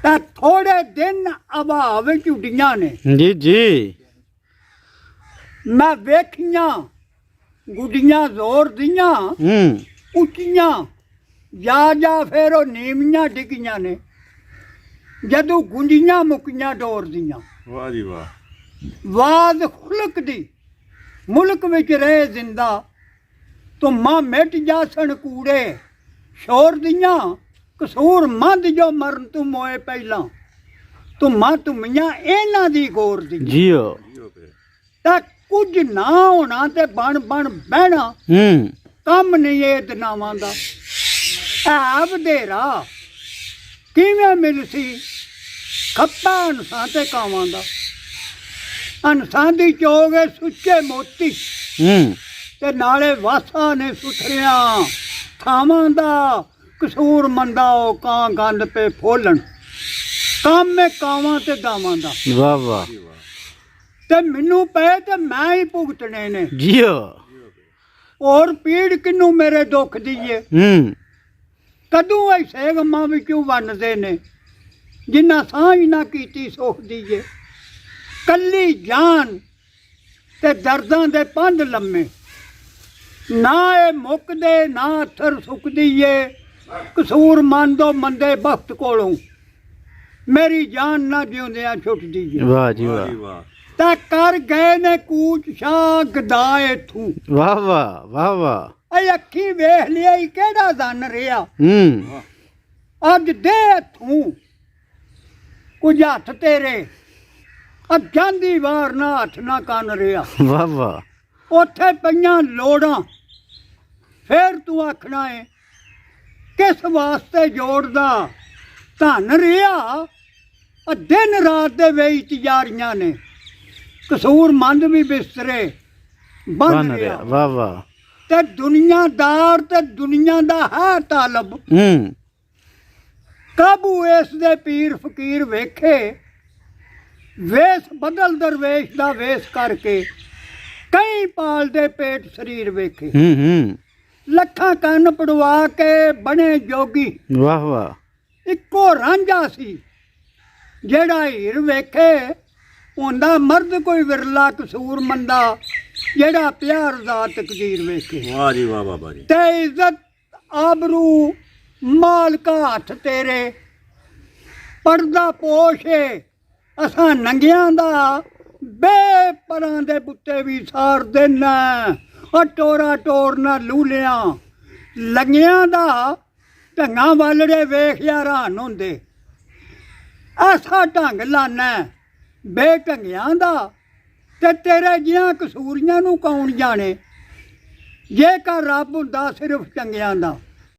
ਤਾਂ ਥੋੜੇ ਦਿਨ ਅਭਾਵ ਝੁੱਡੀਆਂ ਨੇ ਜੀ ਜੀ ਮੈਂ ਵੇਖੀਆਂ ਗੁੱਡੀਆਂ ਜ਼ੋਰ ਦੀਆਂ ਉੱਚੀਆਂ ਜਾ ਫੇਰ ਉਹ ਨੀਵੀਆਂ ਡਿੱਗੀਆਂ ਨੇ ਜਦੋਂ ਗੁੰਜੀਆਂ ਮੁੱਕੀਆਂ ਡੋਰ ਦੀਆਂ। ਵਾਹ ਜੀ ਵਾਹ। ਵਾਦ ਖੁਲਕ ਦੀ ਮੁਲਕ ਵਿੱਚ ਰਹੇ ਜ਼ਿੰਦਾ ਧੁੰਮਾਂ ਮਿਟ ਜਾਸਣ ਕੂੜੇ ਸ਼ੋਰ ਦੀਆਂ ਕਸੂਰ ਮੰਦ ਜੋ ਮਰਨ ਤੂੰ ਮੋਏ ਪਹਿਲਾਂ ਧੁੰਮਾਂ ਧੁੰਮੀਆਂ ਇਹਨਾਂ ਦੀ ਗੌਰ ਦੀ ਜੀਓ ਤਾਂ ਕੁਝ ਨਾ ਹੋਣਾ ਤੇ ਬਣ ਬਹਿਣਾ ਕੰਮ ਨਹੀਂ ਇਹ ਦਨਾਵਾਂ ਦਾ ਐ ਵਧੇਰਾ ਕਿਵੇਂ ਮਿਲਸੀ ਖੱਪਾ ਅਨਸਾਂ ਤੇ ਕਾਵਾਂ ਦਾ ਅਨਸਾਂ ਦੀ ਚੋਗੇ ਸੁੱਚੇ ਮੋਤੀ ਤੇ ਨਾਲੇ ਵਾਸਾ ਨੇ ਸੁਥਰਿਆਂ ਥਾਵਾਂ ਦਾ ਕਸੂਰ ਮੰਦਾ ਉਹ ਕਾਂ ਗੰਦ ਪੇ ਫੋਲਣ ਕੰਮ ਹੈ ਕਾਵਾਂ ਤੇ ਗਾਵਾਂ ਦਾ। ਵਾਹ ਵਾਹ। ਤੇ ਮੈਨੂੰ ਪਏ ਤੇ ਮੈਂ ਹੀ ਭੁਗਤਣੇ ਨੇ ਜੀਓ ਹੋਰ ਪੀੜ ਕਿਨੂੰ ਮੇਰੇ ਦੁੱਖ ਦੀਏ ਕਦੋਂ ਐਸੇ ਗਮਾਂ ਵਿੱਚੋਂ ਵੰਡਦੇ ਨੇ ਜਿੰਨਾ ਸਾਂਝ ਨਾ ਕੀਤੀ ਸੁੱਖ ਦੀਏ ਕੱਲੀ ਜਾਨ ਤੇ ਦਰਦਾਂ ਦੇ ਪੰਧ ਲੰਮੇ ਨਾ ਇਹ ਮੁੱਕਦੇ ਨਾ ਅਥਰ ਸੁੱਕਦੀ ਏ ਕਸੂਰ ਮੰਨਦੋ ਮੰਦੇ ਬਖਤ ਕੋਲੋਂ ਮੇਰੀ ਜਾਨ ਨਾ ਜਿਉਂਦਿਆਂ ਛੁੱਟਦੀ ਏ। ਵਾਹ ਜੀ ਵਾਹ। ਤਾਂ ਕਰ ਗਏ ਨੇ ਕੂਚ ਸ਼ਾਹ ਗਦਾ ਇਥੋਂ। ਵਾਹ ਵਾਹ ਵਾਹ ਵਾਹ। ਇਹ ਅੱਖੀ ਵੇਖ ਲਿਆ ਈ ਕਿਹੜਾ ਦਨ ਰਿਹਾ ਅੱਜ ਦੇ ਇਥੋਂ ਕੁਝ ਹੱਥ ਤੇਰੇ ਜਾਂਦੀ ਵਾਰ ਨਾ ਹੱਥ ਨਾ ਕੰਨ ਰਿਹਾ। ਵਾਹ ਵਾਹ। ਉੱਥੇ ਪਈਆਂ ਲੋੜਾਂ ਫੇਰ ਤੂੰ ਆਖਣਾ ਏ ਕਿਸ ਵਾਸਤੇ ਜੋੜਦਾ ਧਨ ਰਿਹਾ ਦਿਨ ਰਾਤ ਦੇ ਵੇਚ ਯਾਰੀਆਂ ਨੇ ਕਸੂਰ ਮੰਦ ਵੀ ਬਿਸਤਰੇ ਬਣ ਰਿਹਾ। ਵਾਹ ਵਾਹ। ਤੇ ਦੁਨੀਆਦਾਰ ਤੇ ਦੁਨੀਆ ਦਾ ਹੈ ਤਾਲਬ ਕਾਬੂ ਇਸ ਦੇ ਪੀਰ ਫਕੀਰ ਵੇਖੇ ਵੇਸ ਬਦਲ ਦਰਵੇਸ਼ ਦਾ ਵੇਸ ਕਰਕੇ ਕਈ ਪਾਲਦੇ ਪੇਟ ਸਰੀਰ ਵੇਖੇ ਲੱਖਾਂ ਕੰਨ ਪੜਵਾ ਕੇ ਬਣੇ ਜੋਗੀ। ਵਾਹ ਵਾਹ। ਇੱਕੋ ਰਾਂਝਾ ਸੀ ਜਿਹੜਾ ਹੀਰ ਵੇਖੇ ਹੁੰਦਾ ਮਰਦ ਕੋਈ ਵਿਰਲਾ ਕਸੂਰ ਮੰਦਾ ਜਿਹੜਾ ਪਿਆਰ ਦਾ ਤਕਦੀਰ ਵੇਖੇ। ਵਾਹ ਜੀ ਵਾਹ ਬਾਬਾ ਜੀ। ਤੇ ਇੱਜ਼ਤ ਆਬਰੂ ਮਾਲਕਾ ਹੱਥ ਤੇਰੇ ਪਰਦਾ ਪੋਸ਼ੇ ਅਸਾਂ ਨੰਗਿਆਂ ਦਾ ਬੇਪਰਾਂ ਦੇ ਬੁੱਤੇ ਵੀ ਸਾਰ ਦੇਣਾ ਉਹ ਟੋਰਾ ਟੋਰ ਨਾ ਲੂਲਿਆਂ ਲੰਗਿਆਂ ਦਾ ਢੰਗਾਂ ਵਾਲੜੇ ਵੇਖ ਹੈਰਾਨ ਹੁੰਦੇ ਐਸਾ ਢੰਗ ਲਾਨਾ ਬੇਢੰਗਿਆਂ ਦਾ ਤੇ ਤੇਰੇ ਜਿਹਾਂ ਕਸੂਰੀਆਂ ਨੂੰ ਕੌਣ ਜਾਣੇ ਜੇਕਰ ਰੱਬ ਹੁੰਦਾ ਸਿਰਫ ਚੰਗਿਆਂ ਦਾ।